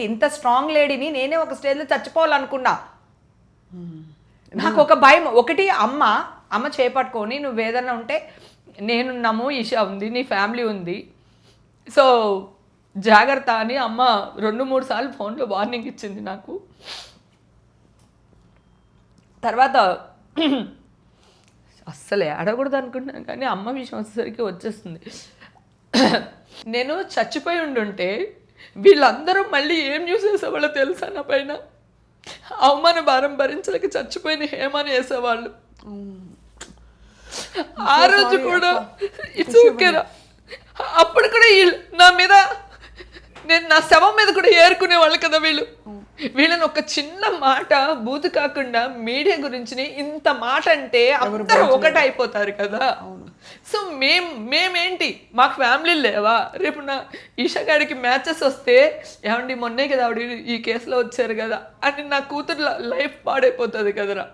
ఇంత స్ట్రాంగ్ లేడీని నేనే ఒక స్టేజ్లో చచ్చిపోవాలనుకున్నా. నాకు ఒక భయం. ఒకటి అమ్మ చేపట్టుకొని నువ్వు ఏదైనా ఉంటే నేనున్నాము, ఈషా ఉంది, నీ ఫ్యామిలీ ఉంది, సో జాగ్రత్త అని అమ్మ 2-3 సార్లు ఫోన్లో వార్నింగ్ ఇచ్చింది నాకు. తర్వాత అస్సలే అడగకూడదు అనుకుంటున్నాను కానీ అమ్మ విషయం వచ్చేసరికి వచ్చేస్తుంది. నేను చచ్చిపోయి ఉండుంటే వీళ్ళందరూ మళ్ళీ ఏం న్యూస్ వేసేవాళ్ళో తెలుసా నా పైన? అవమాన భారం భరించలేక చచ్చిపోయిన హేమని వేసేవాళ్ళు. ఆ రోజు కూడా ఇట్స్ ఓకేరా, అప్పుడు కూడా నా మీద నేను నా శవం మీద కూడా ఏరుకునే వాళ్ళు కదా వీళ్ళు. వీళ్ళని ఒక చిన్న మాట బూతు కాకుండా మీడియా గురించి ఇంత మాట అంటే అందరూ ఒకటి అయిపోతారు కదా. సో మేమేంటి, మాకు ఫ్యామిలీ లేవా? రేపు నా ఈషా గారికి మ్యాచెస్ వస్తే ఏమండి మొన్నే కదా ఆవిడ ఈ కేసులో వచ్చారు కదా అని నా కూతురు లైఫ్ పాడైపోతుంది కదరా.